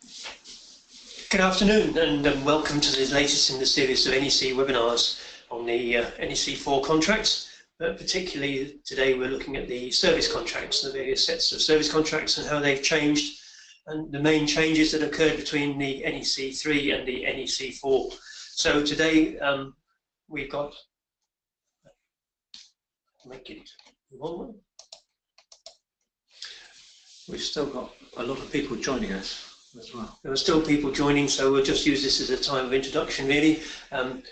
Good afternoon and welcome to the latest in the series of NEC webinars on the NEC4 contracts. Particularly today we're looking at the service contracts, the various sets of service contracts and how they've changed and the main changes that occurred between the NEC3 and the NEC4. So today we've got, make it one. We've still got a lot of people joining us as well. There are still people joining, so we'll just use this as a time of introduction, really. The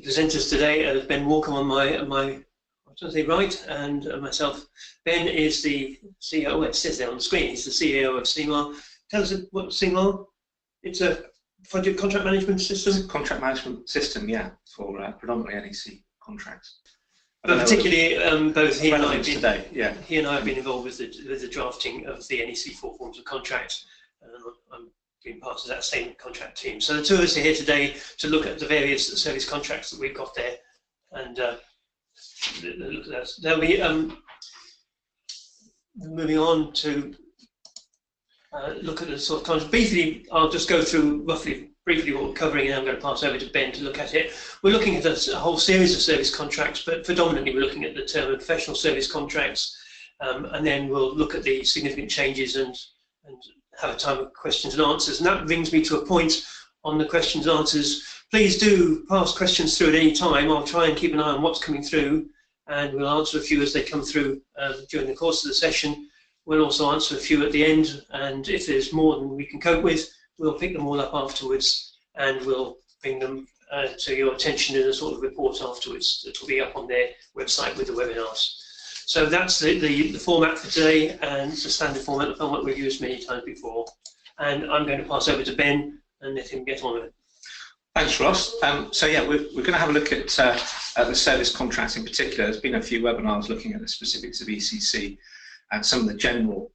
presenters today are Ben Walker on my right, and myself. Ben is the CEO. Oh, it says there on the screen. He's the CEO of CMAR. Tell us what CMAR. It's a project contract management system. It's a contract management system, yeah, for predominantly NEC contracts. But particularly, both he and I have been today, yeah. He and I have been involved with the drafting of the NEC4 forms of contract. I'm being part of that same contract team. So the two of us are here today to look at the various service contracts that we've got there, and there'll be moving on to look at the sort of contract. Briefly, I'll just go through briefly what we're covering, and I'm going to pass over to Ben to look at it. We're looking at a whole series of service contracts, but predominantly we're looking at the term of professional service contracts, and then we'll look at the significant changes and have a time of questions and answers. And that brings me to a point on the questions and answers. Please do pass questions through at any time. I'll try and keep an eye on what's coming through, and we'll answer a few as they come through during the course of the session. We'll also answer a few at the end, and if there's more than we can cope with, we'll pick them all up afterwards, and we'll bring them to your attention in a sort of report afterwards that will be up on their website with the webinars. So that's the format for today, and it's a standard format, the format we've used many times before. And I'm going to pass over to Ben and let him get on with it. Thanks, Ross. So yeah, we're going to have a look at the service contracts in particular. There's been a few webinars looking at the specifics of ECC and some of the general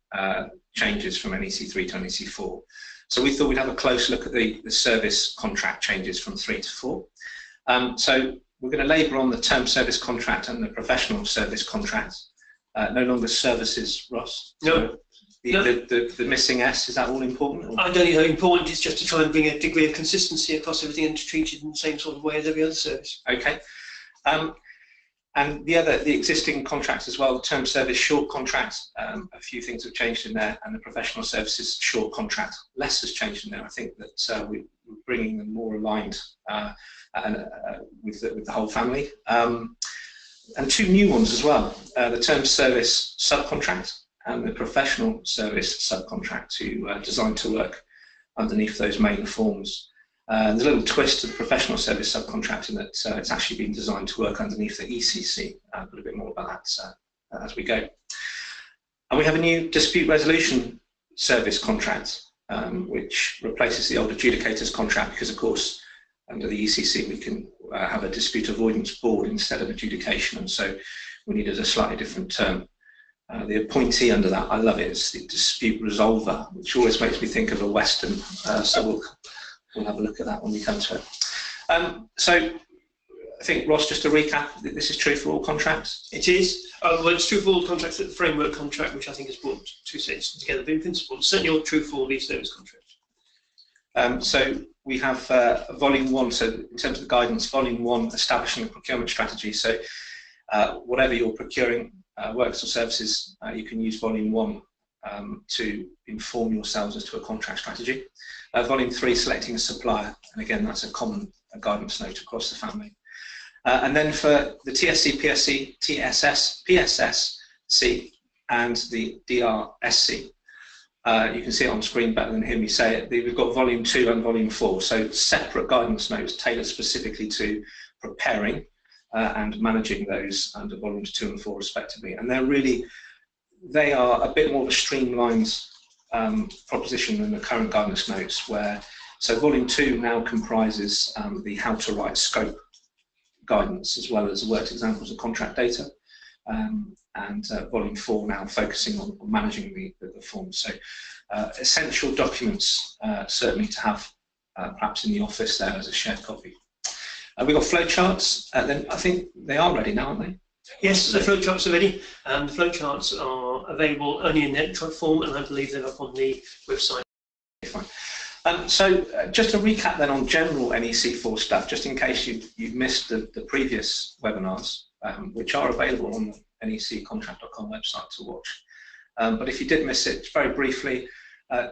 changes from NEC3 to NEC4. So we thought we'd have a close look at the service contract changes from 3 to 4. So we're going to labour on the term service contract and the professional service contract. No longer services, Ross. No. The missing S, is that all important? Or? I don't think it's important. It's just to try and bring a degree of consistency across everything and to treat it in the same sort of way as every other service. Okay. And the existing contracts as well, the term service short contracts, a few things have changed in there, and the professional services short contract, less has changed in there. I think that we're bringing them more aligned with the whole family. And two new ones as well, the term service subcontract and the professional service subcontract designed to work underneath those main forms. There's a little twist to the professional service subcontract in that it's actually been designed to work underneath the ECC. I'll put a bit more about that as we go. And we have a new dispute resolution service contract, which replaces the old adjudicators contract, because of course under the ECC we can have a dispute avoidance board instead of adjudication, and so we needed a slightly different term. The appointee under that, I love it, is the dispute resolver, which always makes me think of a Western, so we'll have a look at that when we come to it. So I think, Ross, just to recap, this is true for all contracts? It is. Well, it's true for all contracts, the framework contract, which I think has brought two sets together, but in principle, it's certainly all true for all these service contracts. So we have volume 1, so in terms of the guidance, volume 1, establishing a procurement strategy. So whatever you're procuring, works or services, you can use volume 1 to inform yourselves as to a contract strategy. Volume 3, selecting a supplier, and again that's a common guidance note across the family. And then for the TSC, PSC, TSS, PSSC and the DRSC, you can see it on screen better than hear me say it. We've got volume 2 and volume 4, so separate guidance notes tailored specifically to preparing and managing those under volumes 2 and 4 respectively. And they are a bit more of a streamlined proposition than the current guidance notes, so volume 2 now comprises the how to write scope guidance as well as worked examples of contract data, and volume 4 now focusing on managing the forms. So essential documents certainly to have perhaps in the office there as a shared copy. We've got flowcharts, then I think they are ready now, aren't they? Yes, the flowcharts are ready. The flowcharts are available only in electronic form, and I believe they're up on the website. Fine. Just to recap then on general NEC4 stuff, just in case you missed the previous webinars, which are available on the NECcontract.com website to watch. But if you did miss it, very briefly,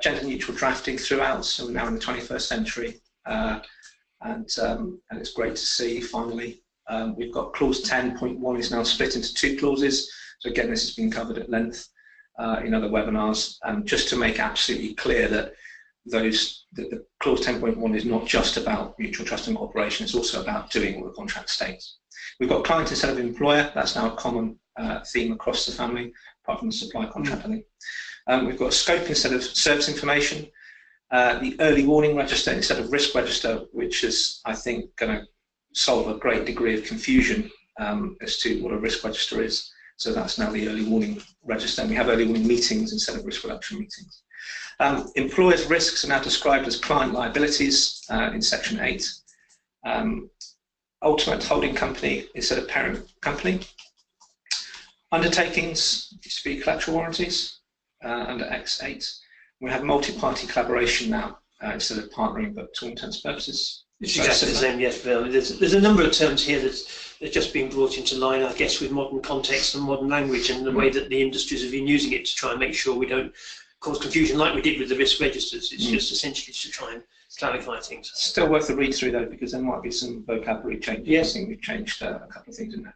gender neutral drafting throughout, so we're now in the 21st century, and it's great to see finally. We've got clause 10.1 is now split into 2 clauses, so again this has been covered at length in other webinars, just to make absolutely clear that the clause 10.1 is not just about mutual trust and cooperation, it's also about doing what the contract states. We've got client instead of employer, that's now a common theme across the family, apart from the supply contract, I think. We've got scope instead of service information, the early warning register instead of risk register, which is, I think, going to solve a great degree of confusion as to what a risk register is. So that's now the early warning register, and we have early warning meetings instead of risk reduction meetings. Employers' risks are now described as client liabilities in section 8. Ultimate holding company instead of parent company. Undertakings used to be collateral warranties under X8. We have multi-party collaboration now instead of partnering, but to all intents and purposes. It's exactly the same, yes, Bill. There's a number of terms here that's just been brought into line, I guess, with modern context and modern language and the way that the industries have been using it to try and make sure we don't cause confusion like we did with the risk registers. It's just essentially to try and clarify things. Still worth a read through though, because there might be some vocabulary changes. Yes. I think we've changed a couple of things in there.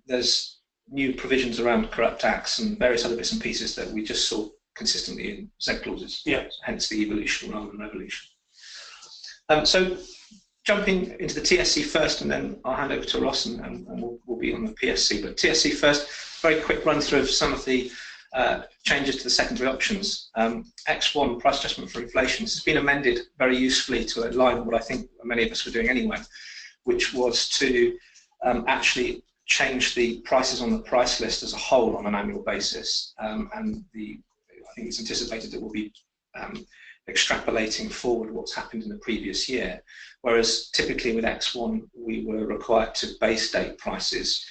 There's new provisions around corrupt acts and various other bits and pieces that we just saw consistently in Z clauses. Yeah. Hence the evolution rather than revolution. So jumping into the TSC first, and then I'll hand over to Ross and we'll be on the PSC. But TSC first, very quick run through of some of the changes to the secondary options. X1, price adjustment for inflation, this has been amended very usefully to align with what I think many of us were doing anyway, which was to actually change the prices on the price list as a whole on an annual basis. I think it's anticipated that we'll be extrapolating forward what's happened in the previous year, whereas typically with X1 we were required to base date prices,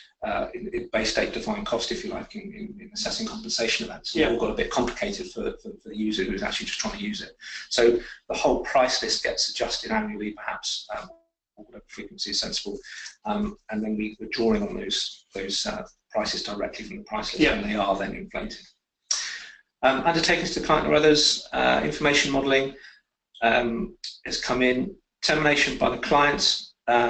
base date defined cost, if you like, in assessing compensation events. Yeah. It all got a bit complicated for the user who's actually just trying to use it. So the whole price list gets adjusted annually, perhaps, whatever frequency is sensible, and then we're drawing on those prices directly from the price list, and they are then inflated. Undertakings to client or others, information modelling has come in. Termination by the clients, I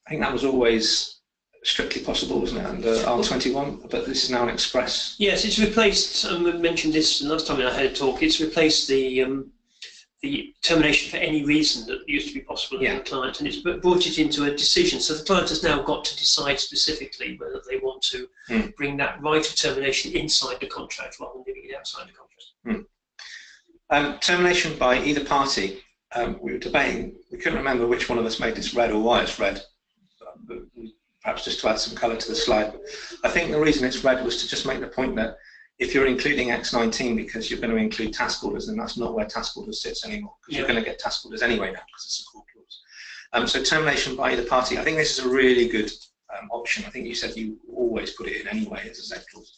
think that was always strictly possible, wasn't it, under R21, but this is now an express. Yes, it's replaced, we mentioned this last time I had a talk, it's replaced the termination for any reason that used to be possible in the client, and it's brought it into a decision. So the client has now got to decide specifically whether they want to bring that right of termination inside the contract rather than leaving it outside the contract. Termination by either party. We were debating, we couldn't remember which one of us made this red or why it's red. Perhaps just to add some colour to the slide. I think the reason it's red was to just make the point that if you're including X19 because you're going to include task orders, then that's not where task orders sits anymore, because you're going to get task orders anyway now because it's a core clause. So termination by either party, I think this is a really good option. I think you said you always put it in anyway as a Z clause.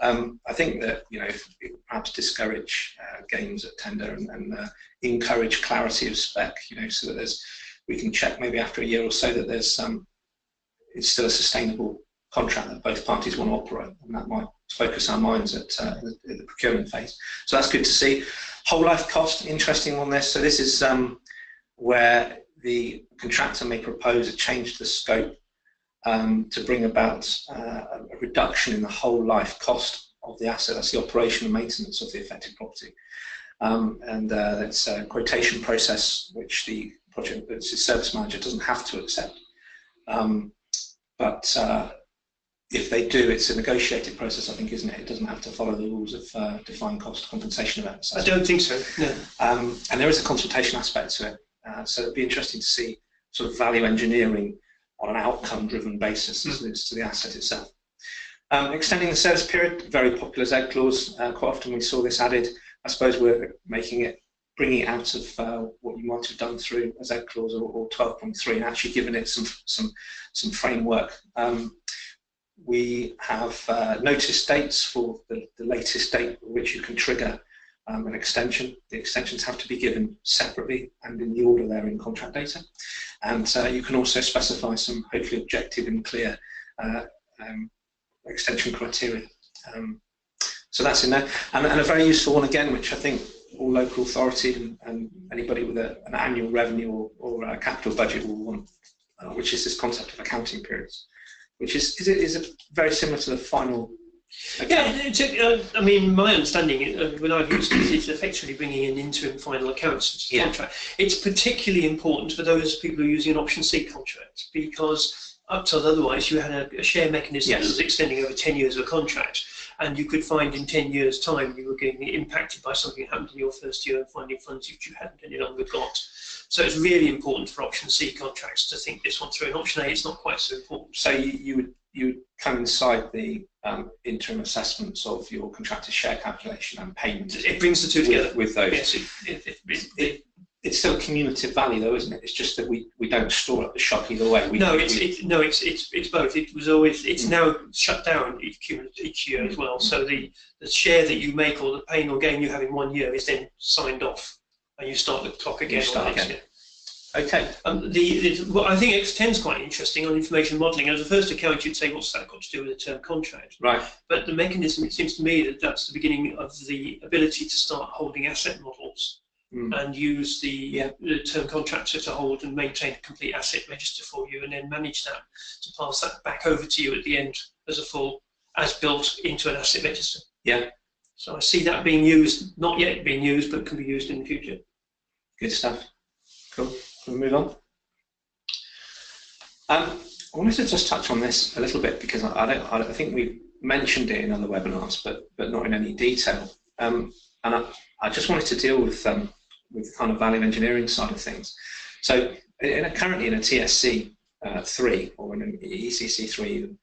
I think that, you know, if perhaps discourage games at tender and encourage clarity of spec, you know, so that we can check maybe after a year or so that there's it's still a sustainable contract that both parties want to operate, and that might focus our minds at the procurement phase. So that's good to see. Whole life cost, interesting on this. So this is where the contractor may propose a change to the scope to bring about a reduction in the whole life cost of the asset. That's the operation and maintenance of the affected property. That's a quotation process which the service manager doesn't have to accept. But if they do, it's a negotiated process, I think, isn't it? It doesn't have to follow the rules of defined cost compensation events. I don't think so, no. And there is a consultation aspect to it. So it'd be interesting to see sort of value engineering on an outcome-driven basis as it is to the asset itself. Extending the service period, very popular Z clause. Quite often we saw this added. I suppose we're bringing it out of what you might have done through a Z clause or 12.3 and actually giving it some framework. We have notice dates for the latest date which you can trigger an extension. The extensions have to be given separately and in the order they're in contract data. And you can also specify some hopefully objective and clear extension criteria. So that's in there. And a very useful one again, which I think all local authority and anybody with an annual revenue or a capital budget will want, which is this concept of accounting periods, which is very similar to the final. Yeah, I mean, my understanding when I've used it is effectively bringing in interim final accounts into the contract. It's particularly important for those people who are using an option C contract, because up till otherwise you had a share mechanism that was extending over 10 years of a contract, and you could find in 10 years' time you were getting impacted by something that happened in your first year and finding funds which you hadn't any longer got. So it's really important for option C contracts to think this one through. In option A, it's not quite so important. So you would come inside the interim assessments of your contractor share calculation and payment. It brings the two together with those. Yes, it's still cumulative value, though, isn't it? It's just that we don't store up the shock either way. It's both. It was always. It's now shut down each year as well. So the share that you make or the pain or gain you have in 1 year is then signed off, and you start the clock again. Okay. What I think X10 is quite interesting on information modelling. As a first account, you'd say, what's that got to do with a term contract? Right. But the mechanism, it seems to me that's the beginning of the ability to start holding asset models and use the term contractor to hold and maintain a complete asset register for you, and then manage that to pass that back over to you at the end as a full, as built into an asset register. Yeah. So I see that being used, not yet being used, but can be used in the future. Good stuff. Cool. We'll move on. I wanted to just touch on this a little bit because I think we've mentioned it in other webinars, but not in any detail. And I just wanted to deal with the kind of value engineering side of things. So currently in a TSC 3 or in an ECC 3,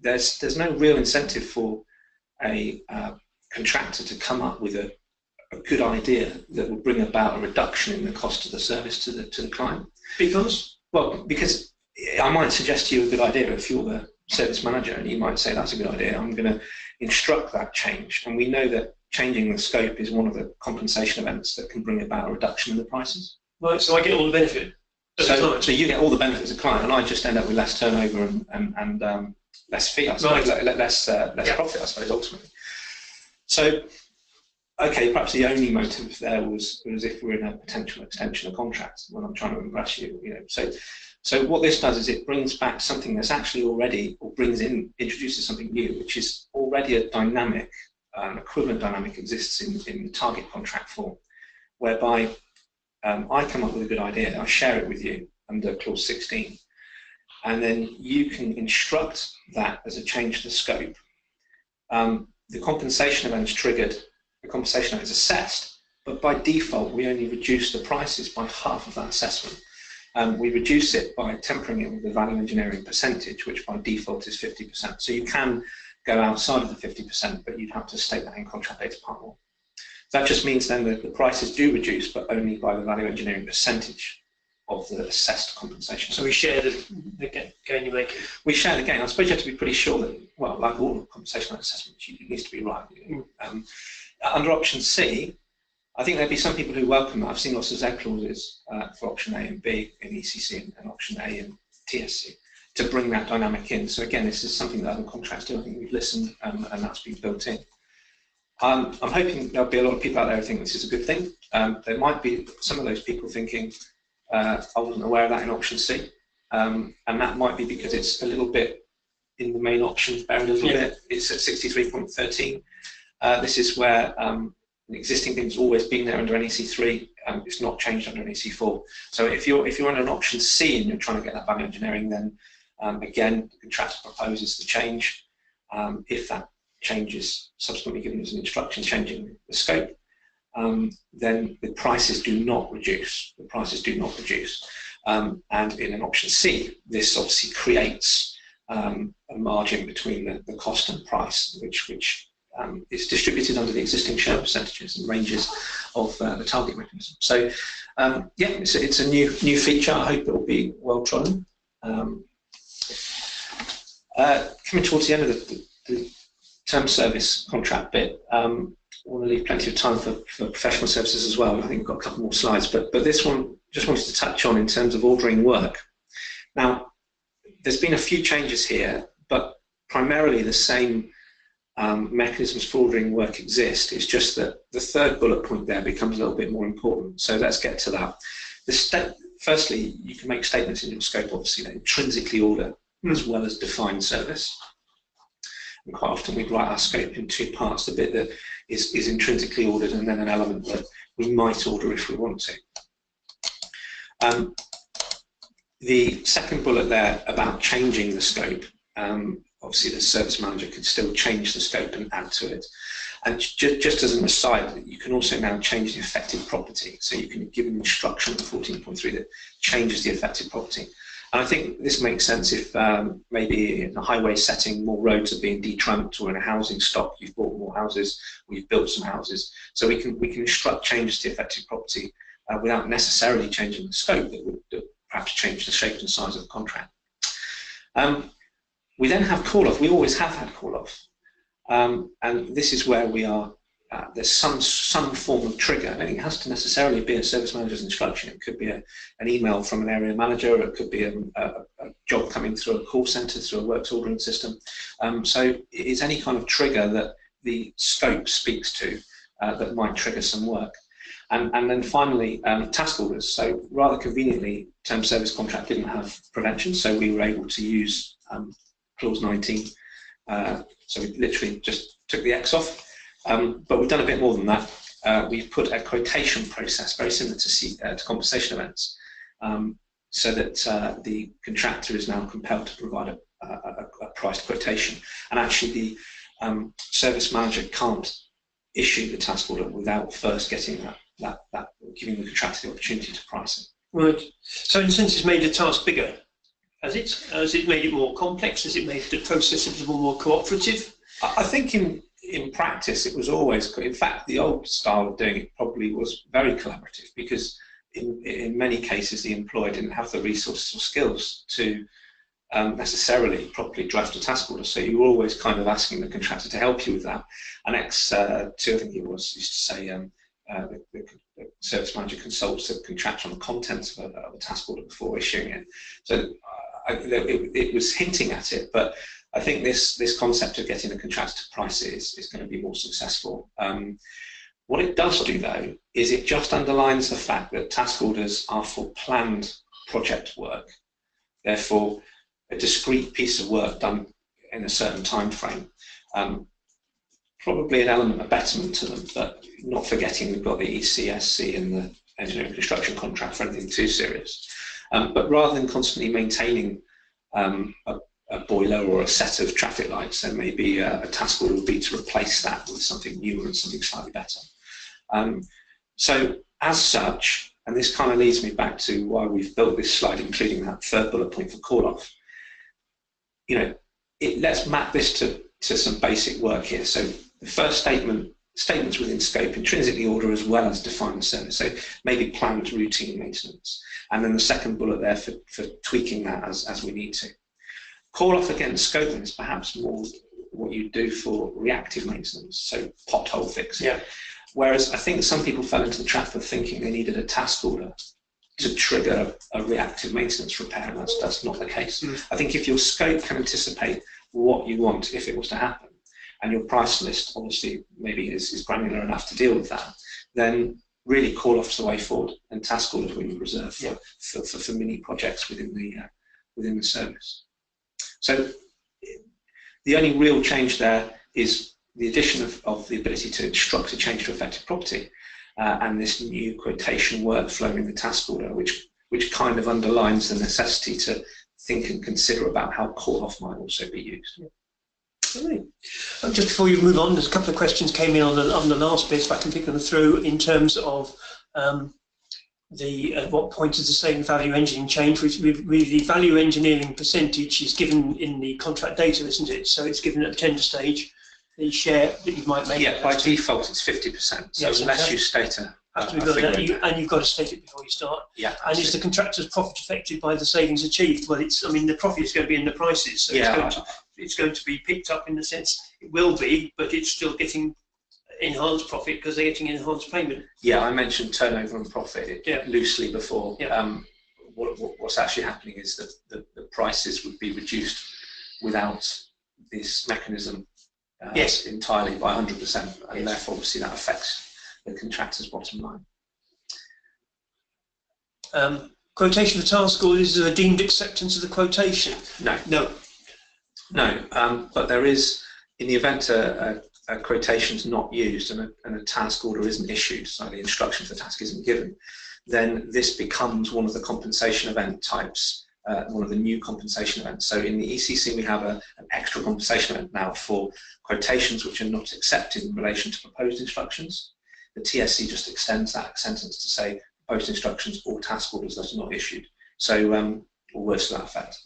there's no real incentive for a contractor to come up with a good idea that will bring about a reduction in the cost of the service to the client. Because? Well, because I might suggest to you a good idea if you're the service manager, and you might say that's a good idea. I'm going to instruct that change, and we know that changing the scope is one of the compensation events that can bring about a reduction in the prices. Right, so I get all the benefit. So you get all the benefits as a client, and I just end up with less turnover and less fee, I suppose, less profit, I suppose, ultimately. So, okay, perhaps the only motive there was if we're in a potential extension of contracts when I'm trying to impress you, So what this does is it brings back something that's actually already, or introduces something new, which is already a dynamic, an equivalent dynamic exists in the target contract form, whereby I come up with a good idea, I share it with you under clause 16, and then you can instruct that as a change to the scope. The compensation event is triggered, the compensation event is assessed, but by default we only reduce the prices by half of that assessment. We reduce it by tempering it with the value engineering percentage, which by default is 50%. So you can go outside of the 50%, but you'd have to state that in contract data part 1. That just means then that the prices do reduce, but only by the value engineering percentage of the assessed compensation. So we share the gain you're making. We share the gain. I suppose you have to be pretty sure that, well, like all compensation assessments, it needs to be right. Under option C, I think there'd be some people who welcome that. I've seen lots of Z clauses for option A and B in ECC and option A and TSC to bring that dynamic in. So again, this is something that other contracts do. I think we've listened and that's been built in. I'm hoping there'll be a lot of people out there who think this is a good thing. There might be some of those people thinking, I wasn't aware of that in option C. And that might be because it's a little bit in the main options, buried a little bit. It's at 63.13. This is where the existing thing's always been there under NEC3. It's not changed under NEC4. So if you're under an option C and you're trying to get that value engineering, then again, the contractor proposes the change. If that change is subsequently given as an instruction changing the scope, then the prices do not reduce. The prices do not reduce. And in an option C, this obviously creates a margin between the cost and price, which is distributed under the existing share percentages and ranges of the target mechanism. So yeah, it's a new feature. I hope it will be well trodden. Coming towards the end of the term service contract bit, want to leave plenty of time for professional services as well. I think we've got a couple more slides, but this one just wanted to touch on in terms of ordering work. Now, there's been a few changes here, but primarily the same mechanisms for ordering work exist. It's just that the third bullet point there becomes a little bit more important. So let's get to that. Firstly, you can make statements in your scope, obviously, that intrinsically order as well as define service. And quite often we'd write our scope in two parts, the bit that is intrinsically ordered and then an element that we might order if we want to. The second bullet there about changing the scope, obviously the service manager could still change the scope and add to it. And just as an aside, you can also now change the affected property. So you can give an instruction in 14.3 that changes the affected property. And I think this makes sense if maybe in a highway setting more roads are being detramped, or in a housing stock you've bought more houses, or you've built some houses. So we can instruct changes to the affected property without necessarily changing the scope that would perhaps change the shape and size of the contract. We then have call-off. We always have had call-off. And this is where we are, there's some form of trigger. I don't think it has to necessarily be a service manager's instruction. It could be an email from an area manager, or it could be a job coming through a call centre, through a works ordering system. So it's any kind of trigger that the scope speaks to that might trigger some work. And then finally, task orders. So rather conveniently, term service contract didn't have prevention, so we were able to use clause 19. So we literally just took the X off. But we've done a bit more than that. We've put a quotation process, very similar to compensation events, so that the contractor is now compelled to provide a priced quotation. And actually the service manager can't issue the task order without first getting giving the contractor the opportunity to price it. Right. So in a sense it's made the task bigger. Has it made it more complex? Has it made the process a little more cooperative? I think in practice it was always, in fact the old style of doing it probably was very collaborative, because in many cases the employer didn't have the resources or skills to necessarily properly draft a task order, so you were always kind of asking the contractor to help you with that. And X2, I think it was, used to say the service manager consults the contractor on the contents of a task order before issuing it. So it was hinting at it, but I think this concept of getting the contractor to price it is going to be more successful. What it does do, though, is it just underlines the fact that task orders are for planned project work. Therefore, a discrete piece of work done in a certain time frame. Probably an element of betterment to them, but not forgetting we've got the ECSC and the engineering construction contract for anything too serious. But rather than constantly maintaining a boiler or a set of traffic lights, then maybe a task order would be to replace that with something newer and something slightly better. So as such, and this kind of leads me back to why we've built this slide, including that third bullet point for call-off. Let's map this to some basic work here. So the first statements within scope intrinsically order as well as define the service. So maybe planned routine maintenance. And then the second bullet there for tweaking that as we need to. Call off against scoping is perhaps more what you do for reactive maintenance, so pothole fixing. Yeah. Whereas I think some people fell into the trap of thinking they needed a task order to trigger a reactive maintenance repair, and that's not the case. I think if your scope can anticipate what you want if it was to happen, and your price list obviously maybe is granular enough to deal with that, then really call off's the way forward, and task orders will be reserved for mini projects within the service. So the only real change there is the addition of the ability to instruct a change to affected property, and this new quotation workflow in the task order, which kind of underlines the necessity to think and consider about how call-off might also be used. Right. Just before you move on, there's a couple of questions came in on the last bit, if I can pick them through, in terms of at what point does the saving value engineering change? The value engineering percentage is given in the contract data, isn't it? So it's given at the tender stage, the share that you might make. Yeah, by default it's 50%. So yes, unless you state and you've got to state it before you start. Yeah. And is the contractor's profit affected by the savings achieved? Well, the profit is going to be in the prices, so it's going to be picked up in the sense it will be, but it's still getting enhanced profit because they're getting enhanced payment. Yeah, I mentioned turnover and profit loosely before. Yeah. What's actually happening is that the prices would be reduced without this mechanism entirely by 100%, and therefore obviously that affects the contractor's bottom line. Quotation for task orders is a deemed acceptance of the quotation? No. But there is, in the event a quotation is not used and a task order isn't issued, so the instruction for the task isn't given, then this becomes one of the compensation event types, one of the new compensation events. So in the ECC we have an extra compensation event now for quotations which are not accepted in relation to proposed instructions. The TSC just extends that sentence to say proposed instructions or task orders that are not issued. So, or words to that effect.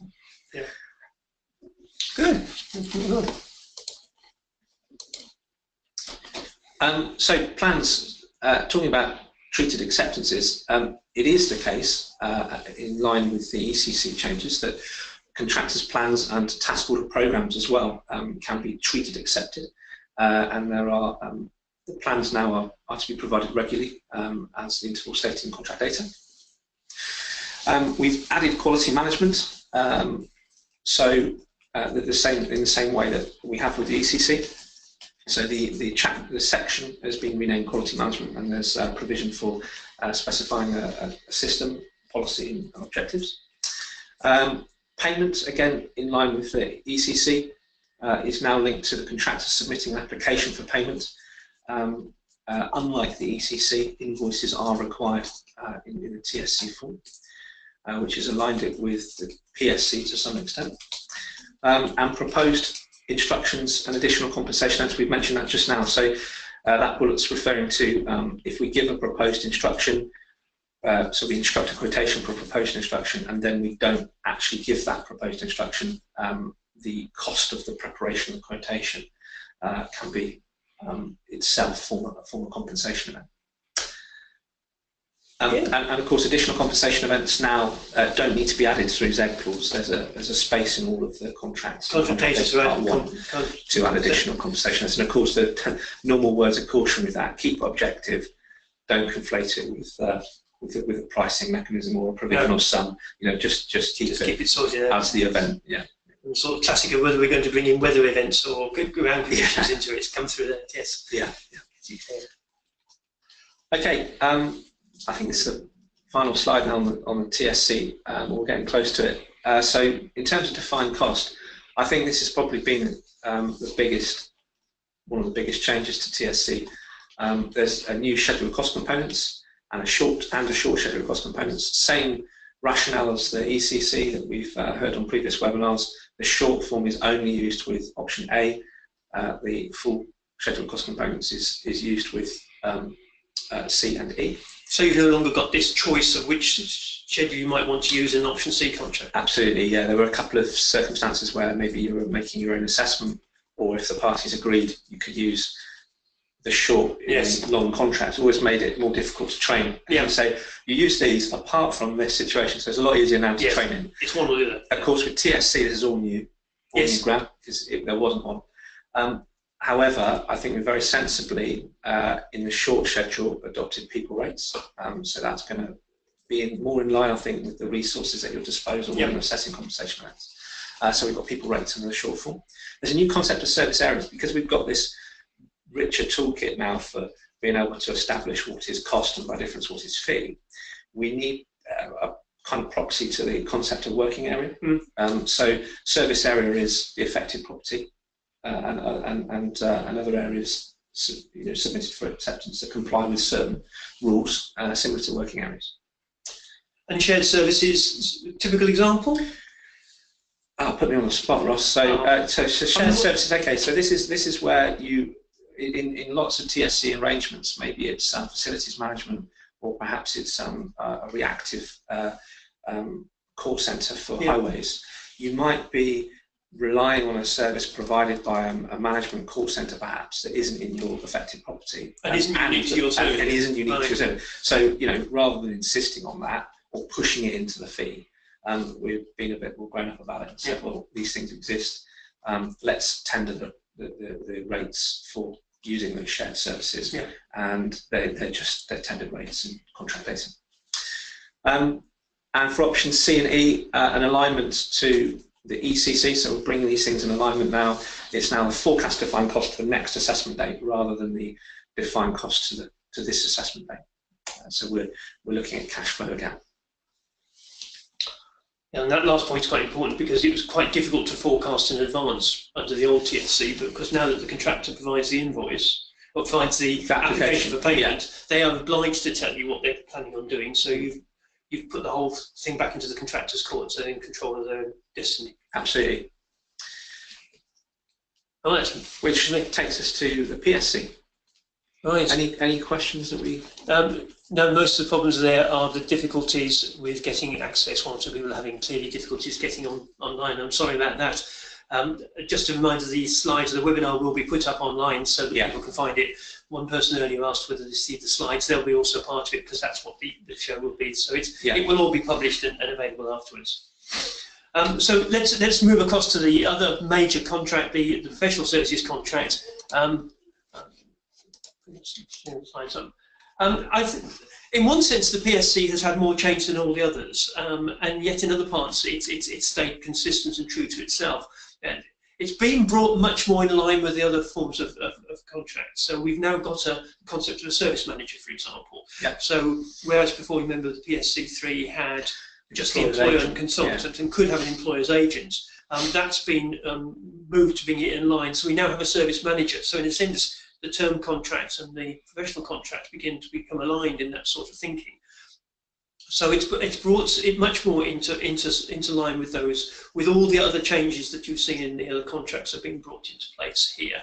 Yeah. Good. So plans, talking about treated acceptances, it is the case, in line with the ECC changes, that contractors' plans and task order programs as well can be treated accepted, and there are the plans now are to be provided regularly as the interval stated in contract data. We've added quality management, so in the same way that we have with the ECC. So the section has been renamed quality management, and there's provision for specifying a system, policy and objectives. Payment, again in line with the ECC, is now linked to the contractor submitting an application for payment. Unlike the ECC, invoices are required in the TSC form, which has aligned it with the PSC to some extent. And proposed instructions and additional compensation, as we've mentioned that just now. So that bullet's referring to if we give a proposed instruction, so we instruct a quotation for a proposed instruction, and then we don't actually give that proposed instruction, the cost of the preparation of the quotation can be itself form of compensation event. And of course, additional compensation events now don't need to be added through Z clause. There's a space in all of the contracts to add additional compensation events. And of course, the normal words of caution with that: keep objective, don't conflate it with a pricing mechanism or a provisional sum. You know, just keep it sorted out as the event. Yeah. And sort of classic of whether we're going to bring in weather events or ground conditions into it. Come through that. Yes. Yeah. Okay. I think this is the final slide now on the TSC. We're getting close to it. So in terms of defined cost, I think this has probably been one of the biggest changes to TSC. There's a new schedule of cost components and a short schedule of cost components. Same rationale as the ECC that we've heard on previous webinars. The short form is only used with option A. The full schedule of cost components is used with C and E. So you've no longer got this choice of which schedule you might want to use in an option C contract? Absolutely, yeah. There were a couple of circumstances where maybe you were making your own assessment, or if the parties agreed, you could use the short, long contract. Always made it more difficult to train. And say, you use these apart from this situation, so it's a lot easier now to train in. It's one or the other. Of course, with TSC, this is all new ground, because there wasn't one. However, I think we very sensibly, in the short schedule, adopted people rates. So that's going to be more in line, I think, with the resources at your disposal when assessing compensation rates. So we've got people rates in the short form. There's a new concept of service areas, because we've got this richer toolkit now for being able to establish what is cost and by difference what is fee. We need a kind of proxy to the concept of working area. So service area is the affected property. And other areas submitted for acceptance that comply with certain rules similar to working areas. And shared services, typical example? Put me on the spot, Ross. So, so shared services. Okay, so this is where you, in lots of TSC arrangements, maybe it's facilities management, or perhaps it's a reactive call centre for highways. You might be relying on a service provided by a management call centre, perhaps, that isn't in your affected property. And isn't unique to your service. And isn't unique to your service. So, rather than insisting on that or pushing it into the fee, we've been a bit more grown up about it and said, well, these things exist. Let's tender the rates for using those shared services, Yeah. and they're tendered rates and contract data. And for options C and E, an alignment to the ECC, so we're bringing these things in alignment now. It's now the forecast defined cost for the next assessment date rather than the defined cost to this assessment date. So we're looking at cash flow again. And that last point is quite important because it was quite difficult to forecast in advance under the old TSC, but because now that the contractor provides the invoice, or provides the application for payment, they are obliged to tell you what they're planning on doing. So you've put the whole thing back into the contractor's court, so they're in control of their own destiny. Absolutely. Right. Which takes us to the PSC. Right. Any questions that we? No, most of the problems there are the difficulties with getting access. One or two people are having clearly difficulties getting online. I'm sorry about that. Just a reminder, the slides of the webinar will be put up online so that people can find it. One person earlier asked whether they see the slides. They'll be also part of it because that's what the show will be. So it will all be published and available afterwards. So let's move across to the other major contract, the professional services contract. In one sense, the PSC has had more change than all the others, and yet in other parts, it's stayed consistent and true to itself. And it's been brought much more in line with the other forms of contracts. So we've now got a concept of a service manager, for example. Yeah. So whereas before, remember, the PSC3 had just the employer and consultant and could have an employer's agent, that's been moved to bring it in line. So we now have a service manager. So in a sense, the term contracts and the professional contracts begin to become aligned in that sort of thinking. So it's brought it much more into line with those, with all the other changes that you've seen in the other contracts are being brought into place here.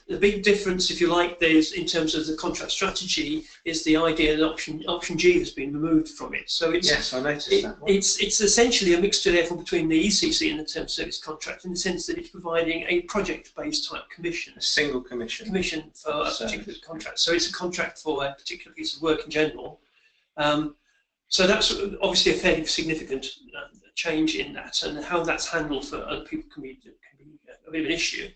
The big difference, if you like, there's in terms of the contract strategy is the idea that option G has been removed from it. So it's yes, I noticed that one. It's essentially a mixture, therefore, between the ECC and the term service contract, in the sense that it's providing a project-based type commission, a single commission for a particular contract. So it's a contract for a particular piece of work in general. So that's obviously a fairly significant change in that, and how that's handled for other people can be a bit of an issue.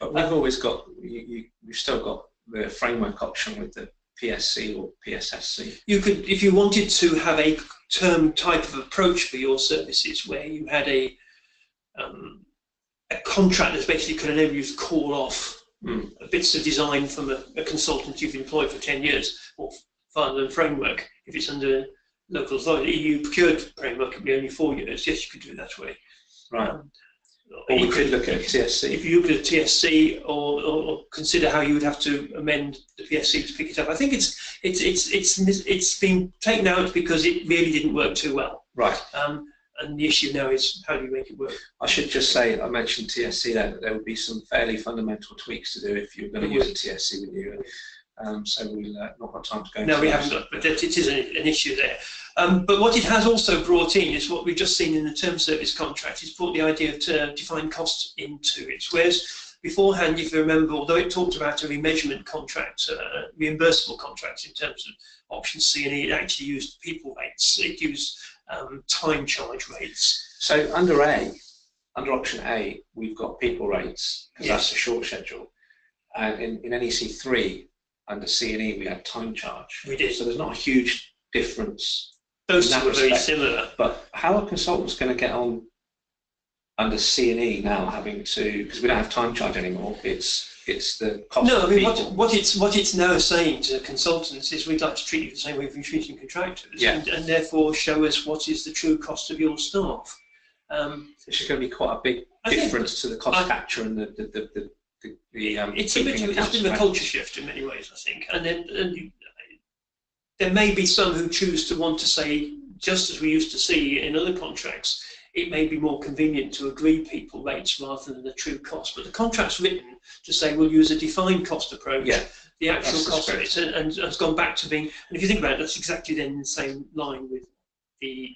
But we've always got, you've still got the framework option with the PSC or PSSC. You could, if you wanted to have a term type of approach for your services, where you had a contract that basically could enable you to call off bits of design from a consultant you've employed for 10 years, or rather than framework, if it's under local authority, EU procured framework, it would be only 4 years. Yes, you could do it that way. Right. Or you could look at TSC. If you look at TSC, or consider how you would have to amend the PSC to pick it up. I think it's been taken out because it really didn't work too well. Right. And the issue now is how do you make it work? I should just say, I mentioned TSC there, that there would be some fairly fundamental tweaks to do if you were going to use a TSC with you. So we'll not got time to go into No, we haven't got, but it is an issue there. But what it has also brought in is what we've just seen in the term service contract. It's brought the idea of defined costs into it. Whereas beforehand, if you remember, although it talked about a remeasurement contract, reimbursable contracts in terms of option C and E, it actually used people rates. It used time charge rates. So under option A, we've got people rates, because that's a short schedule. And in NEC3, under C and E, we had time charge. We did. So there's not a huge difference. Those two are very similar. But how are consultants going to get on under C and E now, having to, because we don't have time charge anymore, it's the cost of people. What it's now saying to consultants is we'd like to treat you the same way we're treating contractors, and therefore show us what is the true cost of your staff. It's going to be quite a big difference to the cost capture and it's a bit of a culture shift in many ways, I think, and there may be some who choose to want to say, just as we used to see in other contracts, it may be more convenient to agree people rates rather than the true cost. But the contract's written to say we'll use a defined cost approach, the actual cost of it, and has gone back to being, and if you think about it, that's exactly then in the same line with the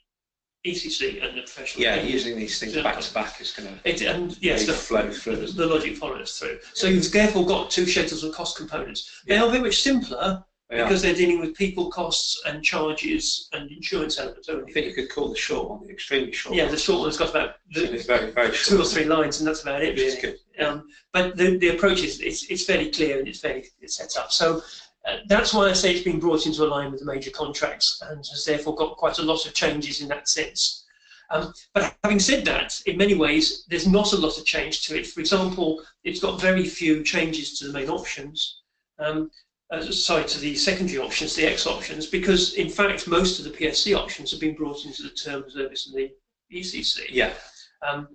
ECC and the professional. Yeah, using these things back to back is going to flow through. The logic follows through. So you've therefore got two schedules of cost components. They are very much simpler, because they're dealing with people costs and charges and insurance elements only. I think you could call the short one the extremely short. Yeah, the short one's got about it's very, very short. 2 or 3 lines, and that's about it, really. Good. But the approach is it's fairly clear and it's set up. So that's why I say it's been brought into line with the major contracts and has therefore got quite a lot of changes in that sense. But having said that, in many ways, there's not a lot of change to it. For example, it's got very few changes to the main options. To the secondary options, the X options, because in fact most of the PSC options have been brought into the term service and the ECC. Yeah.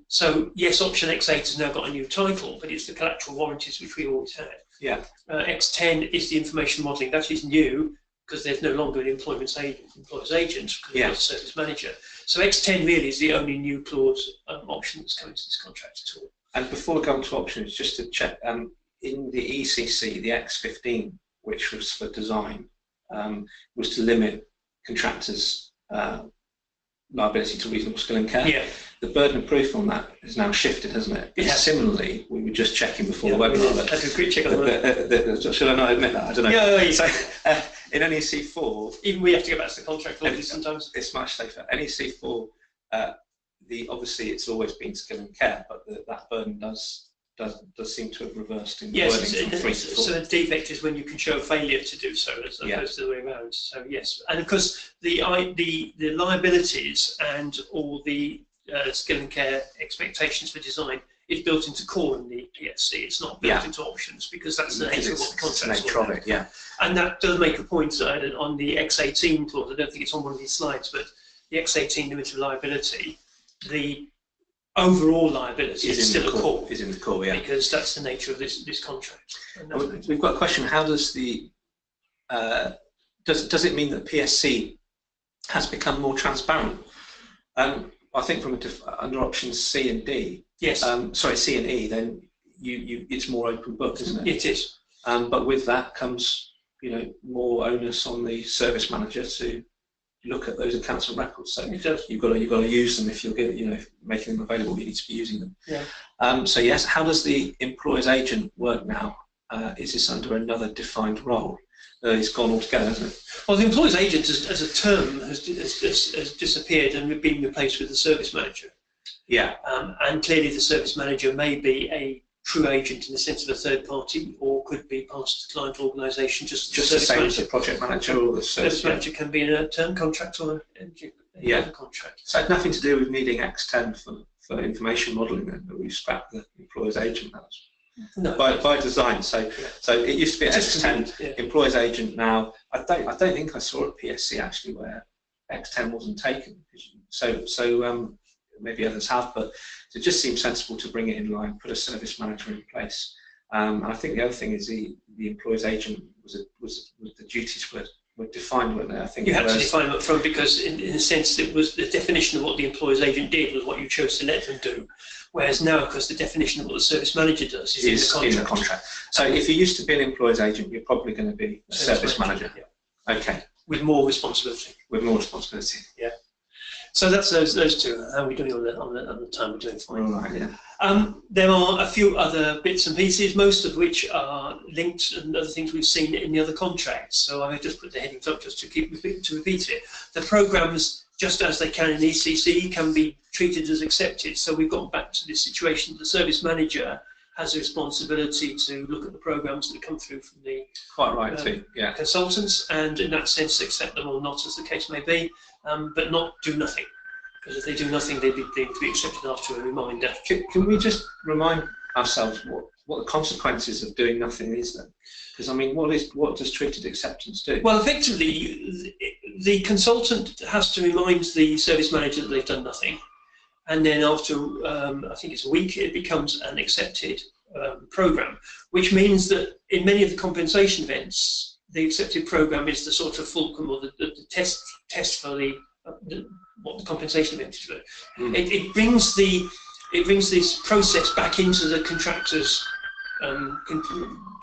So yes, option X8 has now got a new title, but it's the collateral warranties which we always had. Yeah. X10 is the information modelling. That is new because there's no longer an employer's agent because we've got a service manager. So X10 really is the only new clause option that's coming to this contract at all. And before we go on to options, just to check, in the ECC, the X15, which was for design, was to limit contractors' liability to reasonable skill and care. Yeah. The burden of proof on that has now shifted, hasn't it? Yeah. Similarly, we were just checking before the webinar. That's a quick check on that. Should I not admit that? I don't know. Yeah. So, in NEC4, even we have to go back to the contract lawyers sometimes. It's much safer. NEC4, obviously it's always been skill and care, but that burden does seem to have reversed in the wording from 3 to 4. So the defect is when you can show failure to do so, as opposed to the way around. So yes, and of course the liabilities and all the skill and care expectations for design is built into core in the PSC. It's not built into options because that's the nature of what the contract's all about. Yeah. And that does make a point on the X18 clause. I don't think it's on one of these slides, but the X18 limit of liability, the overall liability is still a core. Is in the core, yeah. Because that's the nature of this contract. We've got a question. How does the does it mean that PSC has become more transparent? I think from under options C and D. Yes. Sorry, C and E. Then it's more open book, isn't it? It is. But with that comes more onus on the service manager to look at those accounts and records. So you've got to use them if you're making them available. You need to be using them. Yeah. So yes, how does the employer's agent work now? Is this under another defined role? It's gone altogether, hasn't it? Well, the employer's agent as a term has disappeared and been replaced with the service manager. Yeah. And clearly the service manager may be a true agent in the sense of a third party, or could be part of the client organisation, just the same as the project manager or the service manager can be in a term contract or another contract. So it had nothing to do with needing X10 for information modelling then, that we scrapped the employer's agent. No. By design. So it used to be X10, employer's agent now. I don't think I saw a PSC actually where X10 wasn't taken. So maybe others have, but it just seems sensible to bring it in line, put a service manager in place. And I think the other thing is the employer's agent was the duties were defined, weren't they? I think you had to define them up front because in a sense it was the definition of what the employer's agent did was what you chose to let them do. Whereas now, of course, the definition of what the service manager does is in the contract. So if you used to be an employer's agent, you're probably going to be a service manager. Yeah. Okay. With more responsibility. With more responsibility. Yeah. So that's those two. How are we doing on the time? We're doing fine. All right, yeah. There are a few other bits and pieces, most of which are linked and other things we've seen in the other contracts. So I just put the headings up just to repeat it. The programmes, just as they can in ECC, can be treated as accepted. So we've gone back to this situation. The service manager has a responsibility to look at the programmes that come through from the consultants, and in that sense accept them or not, as the case may be, but not do nothing. Because if they do nothing, they'd be deemed to be accepted after a reminder. Can we just remind ourselves what the consequences of doing nothing is then? Because I mean, what does treated acceptance do? Well, effectively, the consultant has to remind the service manager that they've done nothing, and then after I think it's a week, it becomes an accepted program, which means that in many of the compensation events, the accepted program is the sort of fulcrum or the test for what the compensation event is. It brings this process back into the contractor's.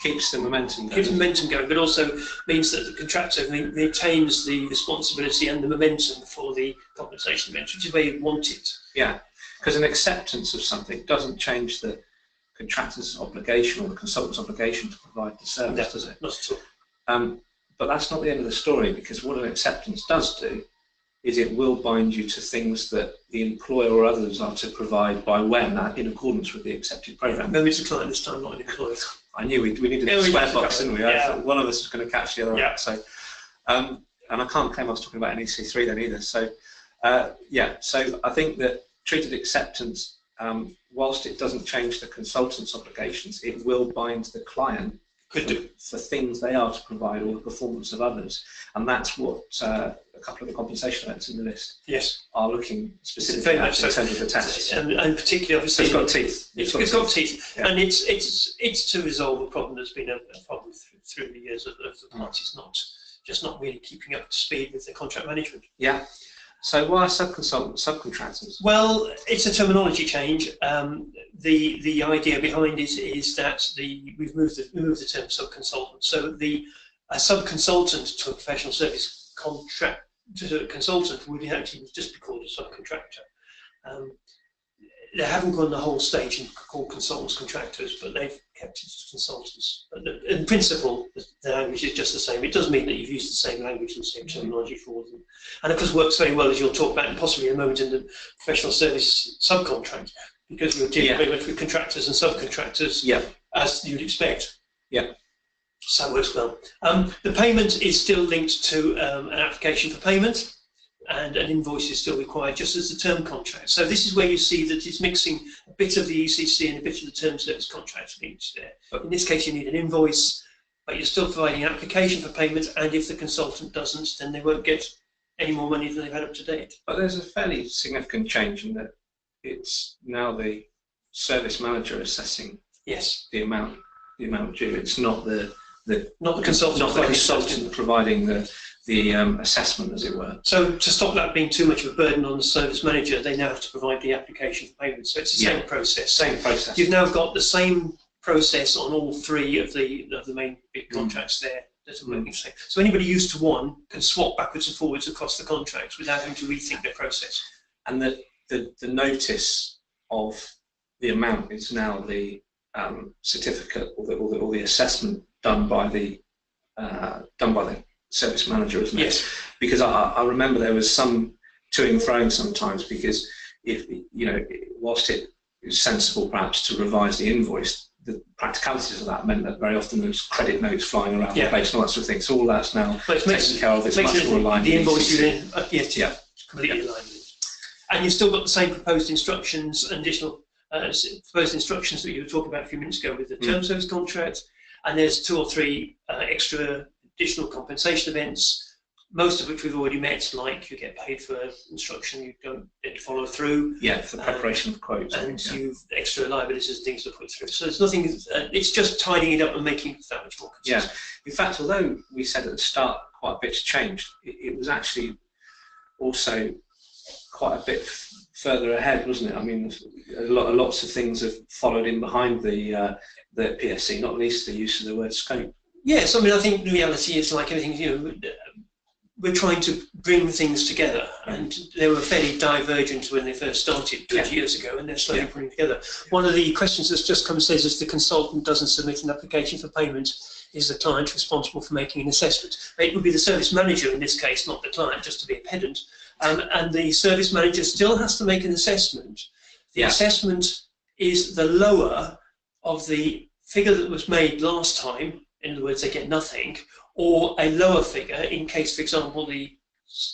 Keeps the momentum going. Keeps the momentum going, but also means that the contractor retains the responsibility and the momentum for the compensation event, which is where you want it. Yeah, because an acceptance of something doesn't change the contractor's obligation or the consultant's obligation to provide the service, does it? Not at all. But that's not the end of the story, because what an acceptance does do is it will bind you to things that the employer or others are to provide by when, in accordance with the accepted programme. Maybe it's a client this time, not an employer. I knew we needed a square box, didn't we? Yeah. One of us was going to catch the other Yeah. up. So, and I can't claim I was talking about NEC3 then either. So, so I think that treated acceptance, whilst it doesn't change the consultant's obligations, it will bind the client for things they are to provide or the performance of others. And that's what a couple of the compensation events in the list are looking specifically at in terms of the tests. And particularly, obviously, it's got teeth. It's got teeth. Yeah. And it's to resolve a problem that's been a problem through the years of the parties just not really keeping up to speed with the contract management. Yeah. So why subcontractors? Well, it's a terminology change. The idea behind it is that we've moved the term subconsultant. So a subconsultant to a professional service contract to a consultant would actually just be called a subcontractor. They haven't gone the whole stage and called consultants contractors, but they've kept it as consultants. But in principle, the language is just the same. It does mean that you've used the same language and the same terminology for them. And of course works very well, as you'll talk about and possibly in a moment, in the professional service subcontract, because we're dealing very much with contractors and subcontractors, as you'd expect. Yeah. So it works well. The payment is still linked to an application for payment, and an invoice is still required, just as the term contract. So this is where you see that it's mixing a bit of the ECC and a bit of the term service contract linked there. But in this case, you need an invoice, but you're still providing an application for payment, and if the consultant doesn't, then they won't get any more money than they've had up to date. But there's a fairly significant change in that it's now the service manager assessing the amount due. It's not the consultant providing the assessment, as it were. So to stop that being too much of a burden on the service manager, they now have to provide the application for payment. So it's the same process. Same process. You've now got the same process on all three of the main big contracts there that are working the same. So anybody used to one can swap backwards and forwards across the contracts without having to rethink their process. And the notice of the amount is now the certificate or the assessment done by the service manager, isn't it? Yes. Because I remember there was some to and froing sometimes, because if whilst it is sensible perhaps to revise the invoice, the practicalities of that meant that very often there's credit notes flying around the place and all that sort of thing. So all that's now taken care of. It's much more aligned. The invoice you then completely aligned with it. And you've still got the same proposed instructions and additional proposed instructions that you were talking about a few minutes ago with the term service contract. And there's 2 or 3 extra additional compensation events, most of which we've already met, like you get paid for instruction you don't get to follow through. Yeah, for the preparation of quotes. And you've extra liabilities and things to put through. So there's nothing, it's just tidying it up and making it that much more consistent. Yeah, in fact, although we said at the start quite a bit's changed, it was actually also quite a bit further ahead, wasn't it? I mean, lots of things have followed in behind the PSC, not least the use of the word scope. Yes, I mean, I think the reality is, like everything, we're trying to bring things together, and they were fairly divergent when they first started 20 years ago, and they're slowly putting together. One of the questions that's just come says, if the consultant doesn't submit an application for payment, is the client responsible for making an assessment? It would be the service manager in this case, not the client, just to be a pedant. And the service manager still has to make an assessment. The assessment is the lower of the figure that was made last time. In other words, they get nothing, or a lower figure in case, for example, the